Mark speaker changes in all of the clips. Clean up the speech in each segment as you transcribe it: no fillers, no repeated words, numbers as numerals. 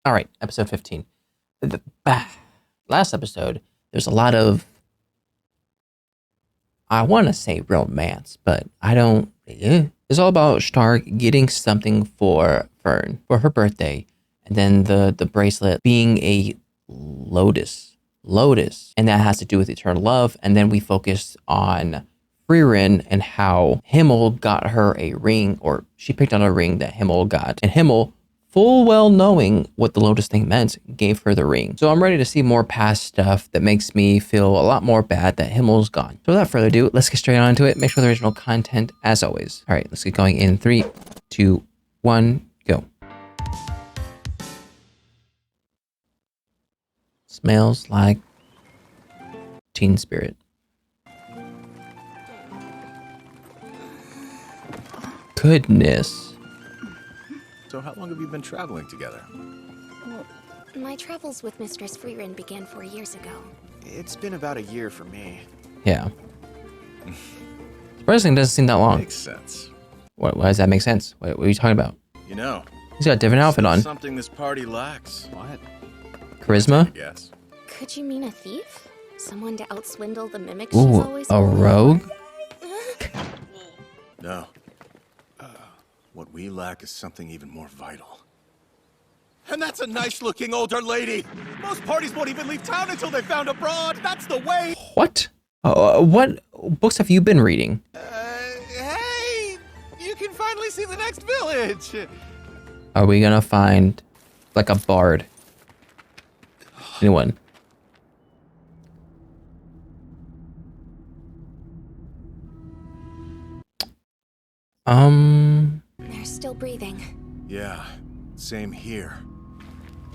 Speaker 1: All right, episode 15. Last episode, there's a lot of, I want to say romance, but I don't. It's all about Stark getting something for Fern for her birthday, and then the bracelet being a lotus, and that has to do with eternal love. And then we focus on Frieren and how Himmel got her a ring, or she picked on a ring that Himmel got, and Himmel, full well knowing what the lotus thing meant, gave her the ring. So I'm ready to see more past stuff that makes me feel a lot more bad that Himmel's gone. So without further ado, let's get straight on to it. Make sure the original content as always. All right, let's get going in 3, 2, 1, go. Smells like teen spirit. Goodness.
Speaker 2: So how long have you been traveling together?
Speaker 3: Well, my travels with Mistress Frieren began 4 years ago.
Speaker 4: It's been about a year for me.
Speaker 1: Yeah. Surprisingly, doesn't seem that long.
Speaker 2: Makes sense.
Speaker 1: Why does that make sense? What are you talking about?
Speaker 2: You know,
Speaker 1: He's got a different outfit on.
Speaker 2: something this party lacks.
Speaker 4: What?
Speaker 1: Charisma?
Speaker 2: Yes.
Speaker 3: Could you mean a thief? Someone to outswindle the mimics she's
Speaker 1: Ooh,
Speaker 3: always
Speaker 1: a
Speaker 3: holding?
Speaker 1: rogue?
Speaker 2: No. What we lack is something even more vital. And that's a nice-looking older lady. Most parties won't even leave town until they found a broad. That's the way.
Speaker 1: What? What books have you been reading?
Speaker 4: Hey! You can finally see the next village!
Speaker 1: Are we gonna find like a bard? Anyone?
Speaker 3: They're still breathing.
Speaker 2: Yeah, same here.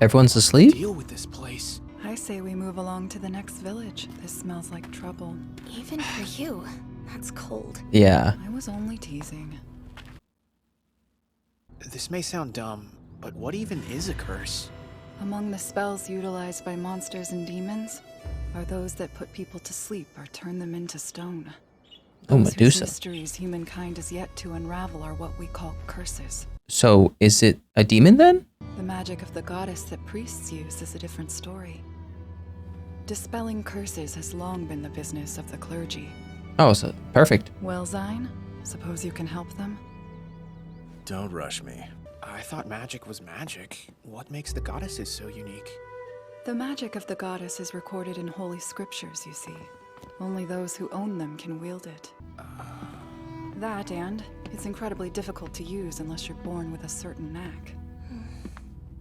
Speaker 1: Everyone's asleep?
Speaker 4: Deal with this place.
Speaker 5: I say we move along to the next village. This smells like trouble.
Speaker 3: Even for you, that's cold.
Speaker 1: Yeah.
Speaker 5: I was only teasing.
Speaker 4: This may sound dumb, but what even is a curse?
Speaker 5: Among the spells utilized by monsters and demons are those that put people to sleep or turn them into stone.
Speaker 1: Oh,
Speaker 5: Those whose
Speaker 1: Medusa.
Speaker 5: mysteries humankind is yet to unravel are what we call curses.
Speaker 1: So is it a demon then?
Speaker 5: The magic of the goddess that priests use is a different story. Dispelling curses has long been the business of the clergy.
Speaker 1: Oh, so perfect.
Speaker 5: Well, Zine, suppose you can help them?
Speaker 2: Don't rush me.
Speaker 4: I thought magic was magic. What makes the goddesses so unique?
Speaker 5: The magic of the goddess is recorded in holy scriptures, you see. Only those who own them can wield it. That, and it's incredibly difficult to use unless you're born with a certain knack.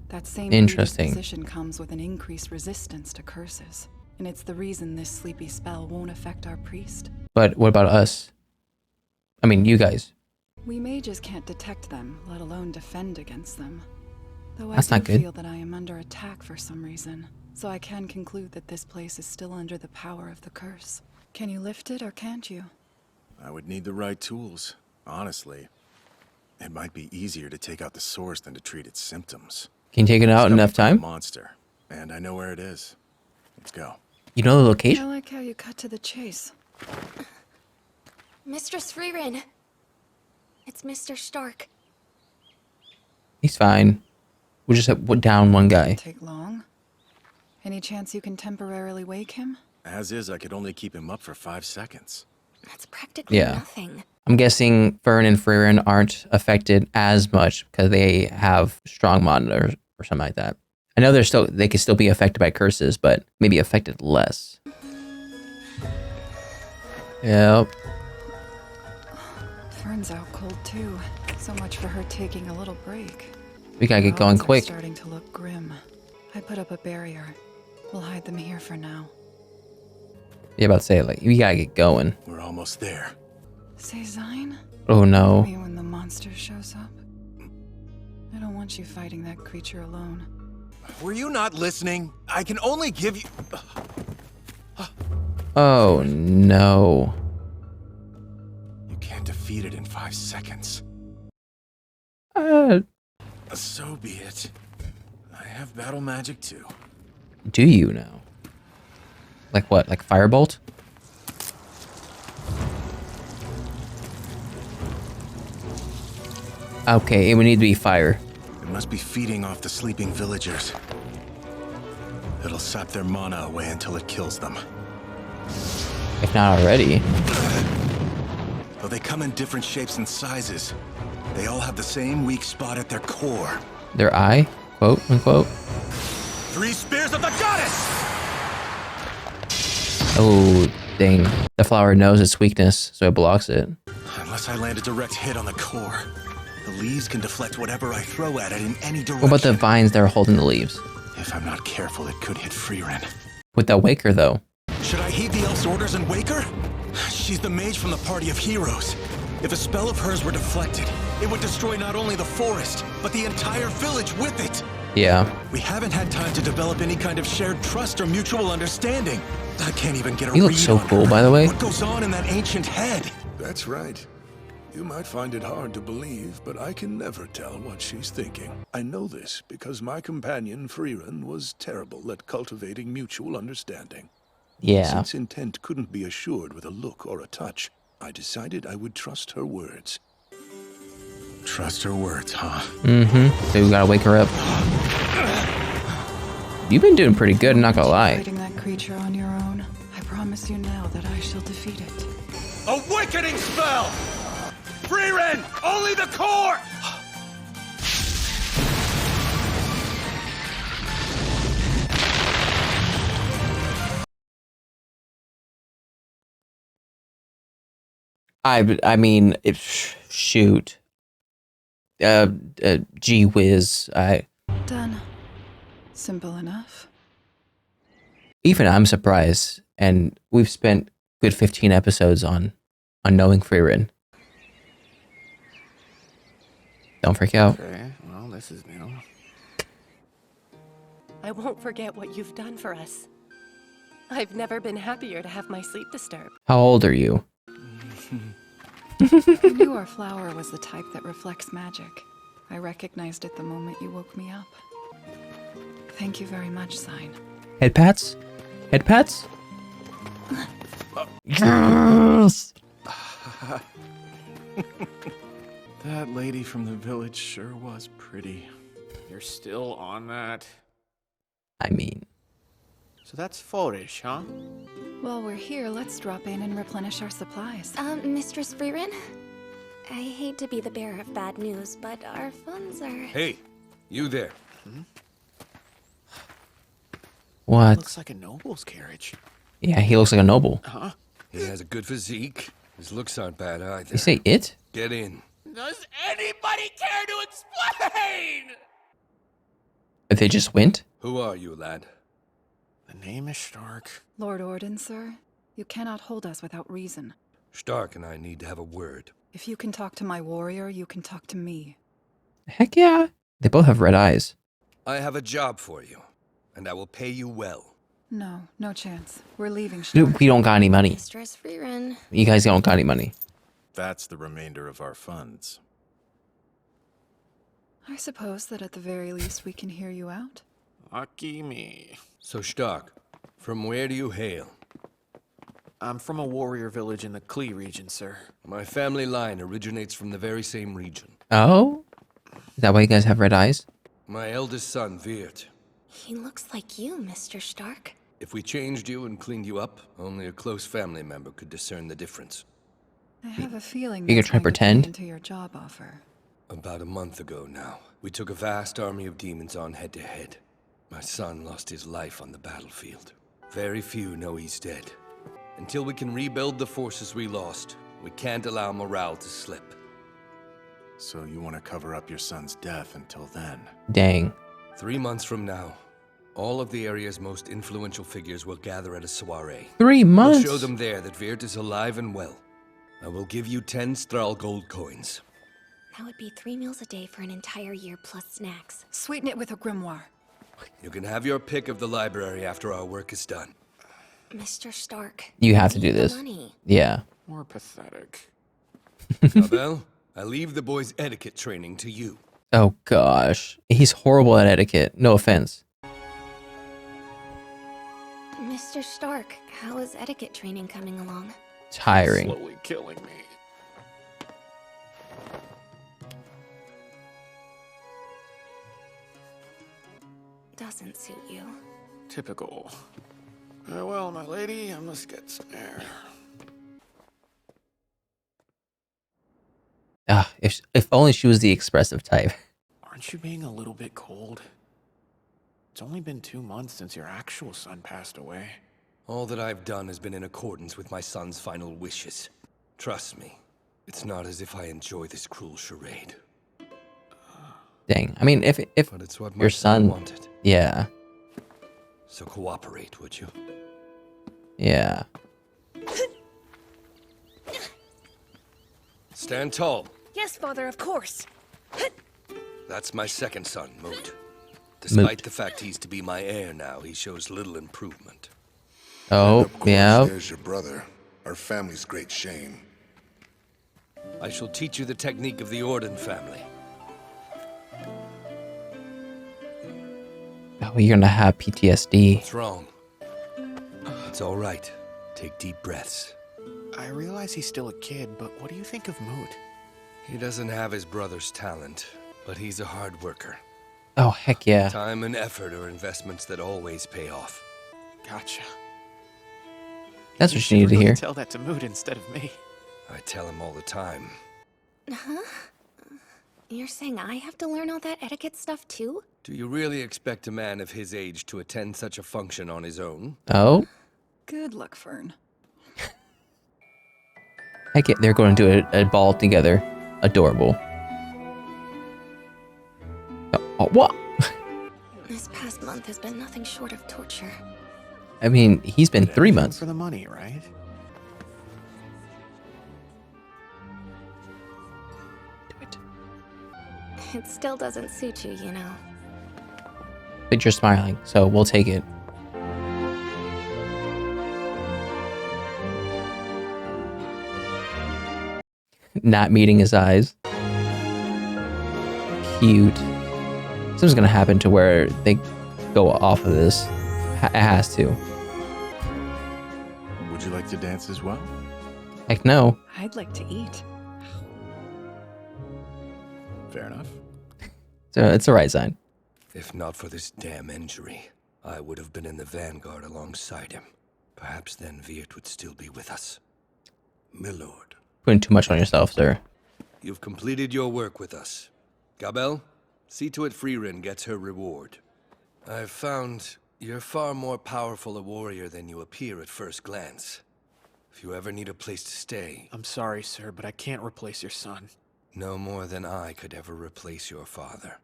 Speaker 5: That same
Speaker 1: Interesting.
Speaker 5: predisposition comes with an increased resistance to curses, and it's the reason this sleepy spell won't affect our priest.
Speaker 1: But what about us? I mean, you guys.
Speaker 5: We mages can't detect them, let alone defend against them. Though
Speaker 1: That's
Speaker 5: I
Speaker 1: not
Speaker 5: do
Speaker 1: good.
Speaker 5: feel that I am under attack for some reason, so I can conclude that this place is still under the power of the curse. Can you lift it or can't you?
Speaker 2: I would need the right tools, honestly. It might be easier to take out the source than to treat its symptoms.
Speaker 1: Can you take it out in enough
Speaker 2: It's coming from
Speaker 1: time?
Speaker 2: a monster, and I know where it is. Let's go.
Speaker 1: You know the
Speaker 5: I
Speaker 1: location?
Speaker 5: like how you cut to the chase.
Speaker 3: Mistress Frieren! It's Mr. Stark.
Speaker 1: He's fine. We'll just have down one guy.
Speaker 5: Take long? Any chance you can temporarily wake him?
Speaker 2: As is, I could only keep him up for 5 seconds.
Speaker 3: That's practically
Speaker 1: Yeah.
Speaker 3: nothing.
Speaker 1: I'm guessing Fern and Frieren aren't affected as much because they have strong monitors or something like that. I know they could still be affected by curses, but maybe affected less. Yep.
Speaker 5: Fern's out cold too. So much for her taking a little break.
Speaker 1: We gotta get
Speaker 5: The
Speaker 1: going
Speaker 5: odds are
Speaker 1: quick.
Speaker 5: starting to look grim. I put up a barrier. We'll hide them here for now.
Speaker 1: Yeah, about to say, like, we gotta get going.
Speaker 2: We're almost there.
Speaker 5: Say, Zine?
Speaker 1: Oh no.
Speaker 5: Me when the monster shows up. I don't want you fighting that creature alone.
Speaker 2: Were you not listening? I can only give you...
Speaker 1: Oh no.
Speaker 2: You can't defeat it in 5 seconds.
Speaker 1: Uh,
Speaker 2: So be it. I have battle magic too.
Speaker 1: do you now? Like what? Like firebolt? Okay, it would need to be fire.
Speaker 2: It must be feeding off the sleeping villagers. It'll sap their mana away until it kills them.
Speaker 1: If not already.
Speaker 2: Though they come in different shapes and sizes, they all have the same weak spot at their core.
Speaker 1: Their eye, quote unquote.
Speaker 2: 3 spears of the goddess!
Speaker 1: Oh, dang. The flower knows its weakness, so it blocks it.
Speaker 2: Unless I land a direct hit on the core, the leaves can deflect whatever I throw at it in any direction.
Speaker 1: What about the vines that are holding the leaves?
Speaker 2: If I'm not careful, it could hit Frieren.
Speaker 1: With that Waker, though.
Speaker 2: Should I heed the elf's orders and wake her? She's the mage from the party of heroes. If a spell of hers were deflected, it would destroy not only the forest, but the entire village with it.
Speaker 1: Yeah.
Speaker 2: We haven't had time to develop any kind of shared trust or mutual understanding. I can't even get a
Speaker 1: He
Speaker 2: read
Speaker 1: looks so
Speaker 2: on
Speaker 1: cool,
Speaker 2: her.
Speaker 1: by the way.
Speaker 2: What goes on in that ancient head?
Speaker 6: That's right. You might find it hard to believe, but I can never tell what she's thinking. I know this because my companion, Frieren, was terrible at cultivating mutual understanding.
Speaker 1: Yeah.
Speaker 6: Since intent couldn't be assured with a look or a touch, I decided I would trust her words.
Speaker 2: Trust her words, huh?
Speaker 1: Mm-hmm. So we gotta wake her up. You've been doing pretty good, not gonna lie.
Speaker 5: Fighting that creature on your own. I promise you now that I shall defeat it.
Speaker 2: Awakening spell! Frieren! Only the core!
Speaker 1: I mean, if shoot. Gee whiz.
Speaker 5: Done. Simple enough.
Speaker 1: Even I'm surprised, and we've spent good 15 episodes on knowing Frieren. Don't freak out.
Speaker 4: Okay, well, this is new.
Speaker 7: I won't forget what you've done for us. I've never been happier to have my sleep disturbed.
Speaker 1: How old are you?
Speaker 5: I knew our flower was the type that reflects magic. I recognized it the moment you woke me up. Thank you very much, Sign.
Speaker 1: Head pats? Head pats? Yes!
Speaker 4: That lady from the village sure was pretty. You're still on that?
Speaker 1: I mean,
Speaker 4: So that's Forish, huh?
Speaker 5: While we're here, let's drop in and replenish our supplies.
Speaker 3: Mistress Frieren? I hate to be the bearer of bad news, but our funds are...
Speaker 8: Hey, you there.
Speaker 1: what?
Speaker 4: Looks like a noble's carriage.
Speaker 1: Yeah, he looks like a noble.
Speaker 4: Huh?
Speaker 8: He has a good physique. His looks aren't bad either.
Speaker 1: You say it?
Speaker 8: Get in.
Speaker 4: Does anybody care to explain?
Speaker 1: If they just went?
Speaker 8: Who are you, lad?
Speaker 4: The name is Stark.
Speaker 5: Lord Orden, sir, you cannot hold us without reason.
Speaker 8: Stark and I need to have a word.
Speaker 5: If you can talk to my warrior, you can talk to me.
Speaker 1: Heck yeah. They both have red eyes.
Speaker 8: I have a job for you, and I will pay you well.
Speaker 5: No, no chance. We're leaving,
Speaker 1: Dude,
Speaker 5: Stark.
Speaker 1: we don't got any money.
Speaker 3: Mistress Frieren.
Speaker 1: You guys don't got any money.
Speaker 2: That's the remainder of our funds.
Speaker 5: I suppose that at the very least we can hear you out.
Speaker 4: Lucky me.
Speaker 8: So, Stark, from where do you hail?
Speaker 4: I'm from a warrior village in the Klee region, sir.
Speaker 8: My family line originates from the very same region.
Speaker 1: Oh? Is that why you guys have red eyes?
Speaker 8: My eldest son, Veert.
Speaker 3: He looks like you, Mr. Stark.
Speaker 8: If we changed you and cleaned you up, only a close family member could discern the difference.
Speaker 5: I have a feeling
Speaker 1: You
Speaker 5: that's
Speaker 1: could try
Speaker 5: going to play
Speaker 1: pretend?
Speaker 5: into your job offer.
Speaker 8: About a month ago now, we took a vast army of demons on head-to-head. My son lost his life on the battlefield. Very few know he's dead. Until we can rebuild the forces we lost, we can't allow morale to slip.
Speaker 2: So you want to cover up your son's death until then?
Speaker 1: Dang.
Speaker 8: 3 months from now, all of the area's most influential figures will gather at a soiree.
Speaker 1: 3
Speaker 8: We'll
Speaker 1: months?
Speaker 8: show them there that Veert is alive and well. I will give you 10 Thrall gold coins.
Speaker 3: That would be 3 meals a day for an entire year plus snacks.
Speaker 5: Sweeten it with a grimoire.
Speaker 8: You can have your pick of the library after our work is done.
Speaker 3: Mr. Stark.
Speaker 1: You have to
Speaker 3: need
Speaker 1: do
Speaker 3: the
Speaker 1: this.
Speaker 3: Money.
Speaker 1: Yeah.
Speaker 4: More pathetic.
Speaker 8: Abel, I leave the boys' etiquette training to you.
Speaker 1: Oh gosh. He's horrible at etiquette. No offense.
Speaker 3: Mr. Stark, how is etiquette training coming along?
Speaker 1: Tiring.
Speaker 4: Slowly killing me.
Speaker 3: doesn't suit you.
Speaker 4: Typical. Well, my lady, I must get some air.
Speaker 1: Ah, if only she was the expressive type.
Speaker 4: Aren't you being a little bit cold? It's only been 2 months since your actual son passed away.
Speaker 8: All that I've done has been in accordance with my son's final wishes. Trust me, it's not as if I enjoy this cruel charade.
Speaker 1: Dang. I mean, if
Speaker 8: But it's what my
Speaker 1: your son
Speaker 8: wanted.
Speaker 1: yeah.
Speaker 8: So cooperate, would you?
Speaker 1: Yeah.
Speaker 8: Stand tall.
Speaker 7: Yes, father, of course.
Speaker 8: That's my second son, Moot. Despite the fact he's to be my heir now, he shows little improvement.
Speaker 1: Oh,
Speaker 9: Of course,
Speaker 1: yeah.
Speaker 9: there's your brother. Our family's great shame.
Speaker 8: I shall teach you the technique of the Orden family.
Speaker 1: Oh, you're gonna have PTSD.
Speaker 8: What's wrong? It's all right. Take deep breaths.
Speaker 4: I realize he's still a kid, but what do you think of Moot?
Speaker 8: He doesn't have his brother's talent, but he's a hard worker.
Speaker 1: Oh, heck yeah.
Speaker 8: Time and effort are investments that always pay off.
Speaker 4: Gotcha.
Speaker 1: That's what you needed to
Speaker 4: really
Speaker 1: hear.
Speaker 4: Tell that to Moot instead of me.
Speaker 8: I tell him all the time.
Speaker 3: Huh? You're saying I have to learn all that etiquette stuff too?
Speaker 8: Do you really expect a man of his age to attend such a function on his own?
Speaker 1: Oh,
Speaker 5: Good luck, Fern.
Speaker 1: heck yeah. They're going to do a ball together. Adorable. Oh, what?
Speaker 3: This past month has been nothing short of torture.
Speaker 1: I mean, he's been 3
Speaker 4: Anything
Speaker 1: months.
Speaker 4: for the money, right?
Speaker 3: It still doesn't suit you, you know.
Speaker 1: But you're smiling, so we'll take it. Not meeting his eyes. Cute. Something's gonna happen to where they go off of this. It has to.
Speaker 2: Would you like to dance as well?
Speaker 1: Heck no.
Speaker 5: I'd like to eat.
Speaker 2: Fair enough.
Speaker 1: So it's the right sign.
Speaker 8: If not for this damn injury, I would have been in the vanguard alongside him. Perhaps then Viert would still be with us.
Speaker 9: Milord.
Speaker 1: Putting too much on yourself, sir.
Speaker 8: You've completed your work with us. Gabel, see to it Frieren gets her reward. I've found you're far more powerful a warrior than you appear at first glance. If you ever need a place to stay,
Speaker 4: I'm sorry, sir, but I can't replace your son.
Speaker 8: no more than I could ever replace your father.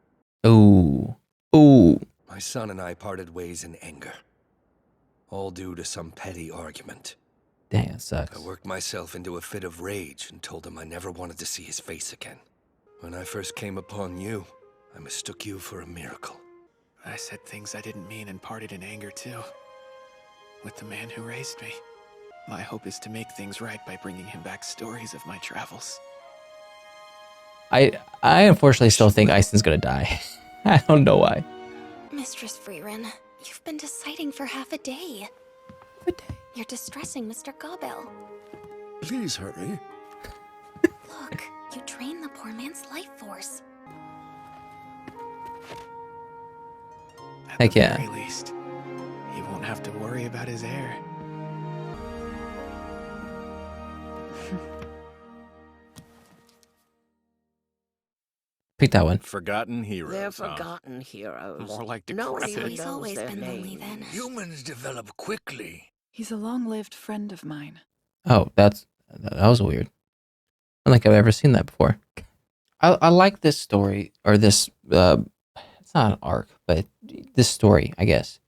Speaker 1: Ooh. Ooh.
Speaker 8: My son and I parted ways in anger. All due to some petty argument.
Speaker 1: Dang, it sucks.
Speaker 8: I worked myself into a fit of rage and told him I never wanted to see his face again. When I first came upon you, I mistook you for a miracle.
Speaker 4: I said things I didn't mean and parted in anger too. With the man who raised me. My hope is to make things right by bringing him back stories of my travels.
Speaker 1: I unfortunately still think Isen's gonna die. I don't know why.
Speaker 3: Mistress Frieren, you've been deciding for half a day. You're distressing Mr. Gobel.
Speaker 6: Please hurry.
Speaker 3: Look, you drain the poor man's life force.
Speaker 4: At
Speaker 1: Heck
Speaker 4: the
Speaker 1: yeah.
Speaker 4: very least, he won't have to worry about his heir.
Speaker 1: Pick that one.
Speaker 2: Forgotten heroes.
Speaker 10: They're
Speaker 2: huh?
Speaker 10: forgotten heroes.
Speaker 4: More like
Speaker 10: No one
Speaker 4: decrepit.
Speaker 10: even
Speaker 3: He's
Speaker 10: knows
Speaker 3: always
Speaker 10: their
Speaker 3: been lonely
Speaker 10: names.
Speaker 3: then.
Speaker 6: Humans develop quickly.
Speaker 5: He's a long-lived friend of mine.
Speaker 1: Oh, that was weird. I don't think I've ever seen that before. I like this story, or this, it's not an arc, but this story, I guess,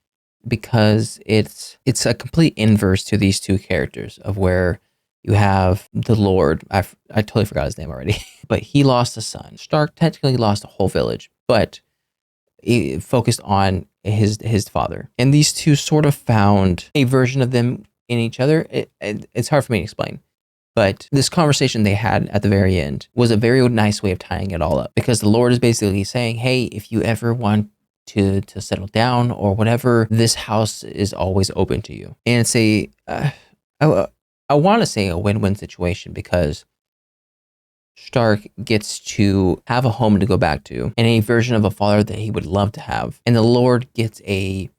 Speaker 1: because it's a complete inverse to these two characters of where you have the Lord. I totally forgot his name already, but he lost a son. Stark technically lost a whole village, but he focused on his father. And these two sort of found a version of them in each other. It's hard for me to explain. But this conversation they had at the very end was a very nice way of tying it all up, because the Lord is basically saying, hey, if you ever want to settle down or whatever, this house is always open to you. And it's I want to say a win-win situation, because Stark gets to have a home to go back to and a version of a father that he would love to have. And the Lord gets a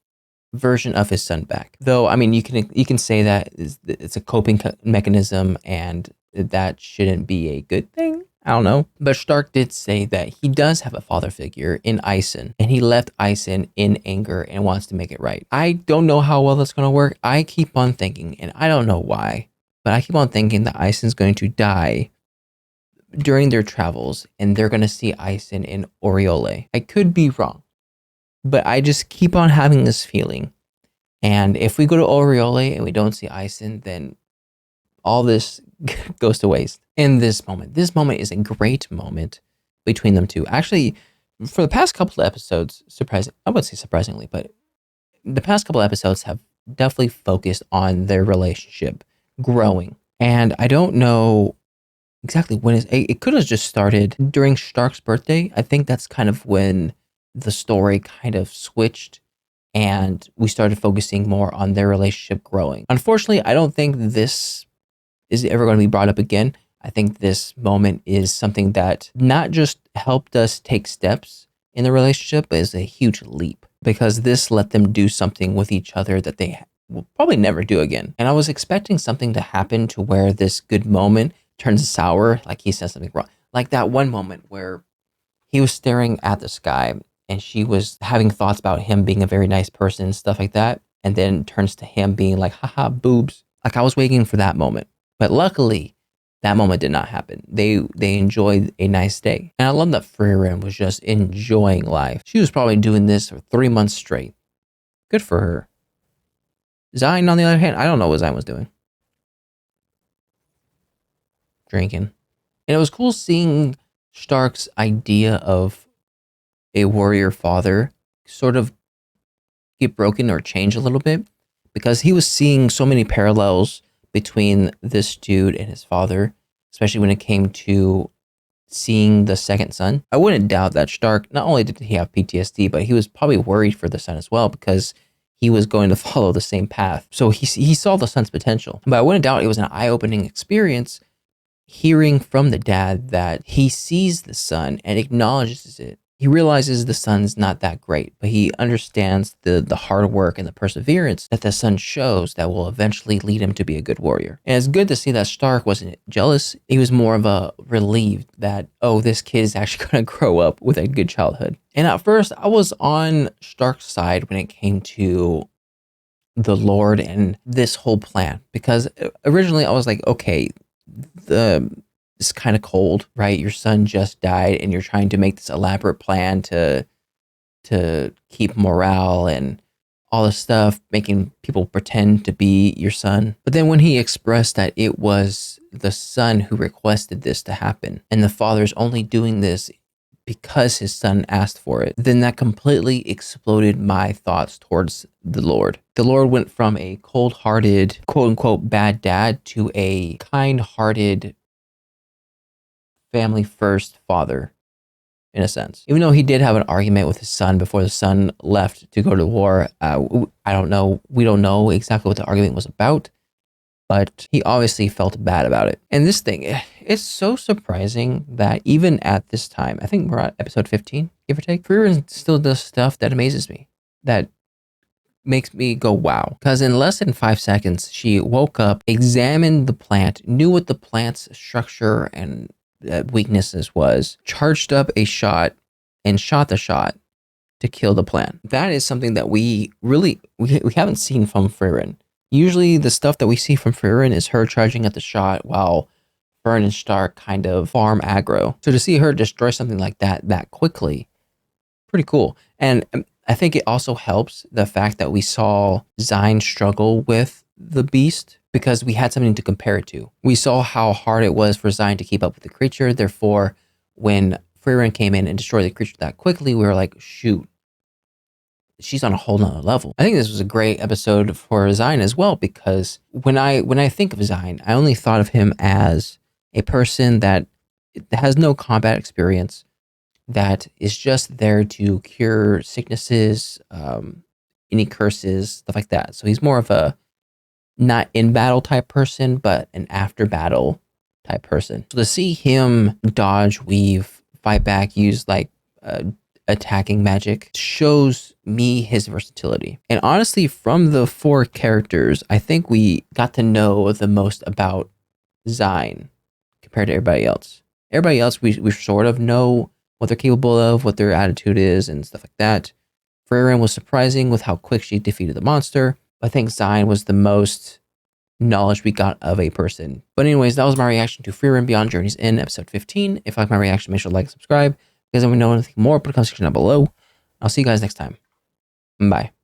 Speaker 1: version of his son back. Though, I mean, you can say that it's a coping mechanism and that shouldn't be a good thing. I don't know. But Stark did say that he does have a father figure in Ison, and he left Ison in anger and wants to make it right. I don't know how well that's going to work. I keep on thinking, and I don't know why, but I keep on thinking that Ison's going to die during their travels, and they're going to see Ison in Oriole. I could be wrong, but I just keep on having this feeling. And if we go to Oriole and we don't see Ison, then all this goes to waste. In this moment is a great moment between them two. Actually, for the past couple of episodes, I wouldn't say surprisingly, but the past couple of episodes have definitely focused on their relationship growing. And I don't know exactly when it could have just started during Stark's birthday. I think that's kind of when the story kind of switched and we started focusing more on their relationship growing. Unfortunately, I don't think this is ever going to be brought up again. I think this moment is something that not just helped us take steps in the relationship, but is a huge leap because this let them do something with each other that they will probably never do again. And I was expecting something to happen to where this good moment turns sour, like he says something wrong. Like that one moment where he was staring at the sky and she was having thoughts about him being a very nice person and stuff like that. And then turns to him being like, haha, boobs. Like I was waiting for that moment. But luckily, that moment did not happen. They enjoyed a nice day. And I love that Frieren was just enjoying life. She was probably doing this for 3 months straight. Good for her. Zion, on the other hand, I don't know what Zion was doing. Drinking. And it was cool seeing Stark's idea of a warrior father sort of get broken or change a little bit because he was seeing so many parallels between this dude and his father, especially when it came to seeing the second son. I wouldn't doubt that Stark, not only did he have PTSD, but he was probably worried for the son as well because he was going to follow the same path. So he saw the son's potential. But I wouldn't doubt it was an eye-opening experience hearing from the dad that he sees the son and acknowledges it. He realizes the son's not that great, but he understands the hard work and the perseverance that the son shows that will eventually lead him to be a good warrior. And it's good to see that Stark wasn't jealous. He was more of a relieved that, oh, this kid is actually going to grow up with a good childhood. And at first, I was on Stark's side when it came to the Lord and this whole plan. Because originally I was like, okay, it's kind of cold, right? Your son just died and you're trying to make this elaborate plan to keep morale and all this stuff, making people pretend to be your son. But then when he expressed that it was the son who requested this to happen and the father's only doing this because his son asked for it, then that completely exploded my thoughts towards the Lord. The Lord went from a cold-hearted, quote-unquote, bad dad to a kind-hearted, family-first father, in a sense. Even though he did have an argument with his son before the son left to go to war, I don't know. We don't know exactly what the argument was about, but he obviously felt bad about it. And this thing, it's so surprising that even at this time, I think we're at episode 15, give or take, Frieren still does stuff that amazes me, that makes me go, wow. Because in less than 5 seconds, she woke up, examined the plant, knew what the plant's structure and weaknesses was, charged up a shot, and shot the shot to kill the plant. That is something that we haven't seen from Frieren. Usually the stuff that we see from Frieren is her charging at the shot while Fern and Stark kind of farm aggro. So to see her destroy something like that quickly, pretty cool. And I think it also helps the fact that we saw Zion struggle with the beast because we had something to compare it to. We saw how hard it was for Zion to keep up with the creature. Therefore, when Frieren came in and destroyed the creature that quickly, we were like, shoot, she's on a whole nother level. I think this was a great episode for Zion as well, because when I think of Zion, I only thought of him as a person that has no combat experience, that is just there to cure sicknesses, any curses, stuff like that. So he's more of a not in battle type person, but an after battle type person. So to see him dodge, weave, fight back, use like attacking magic shows me his versatility. And honestly, from the 4 characters, I think we got to know the most about Zine compared to everybody else. Everybody else, we sort of know what they're capable of, what their attitude is, and stuff like that. Frieren was surprising with how quick she defeated the monster. I think Zine was the most knowledge we got of a person. But anyways, that was my reaction to Frieren Beyond Journey's End, episode 15. If you like my reaction, make sure to like and subscribe. If you guys want to know anything more, put a comment section down below. I'll see you guys next time. Bye.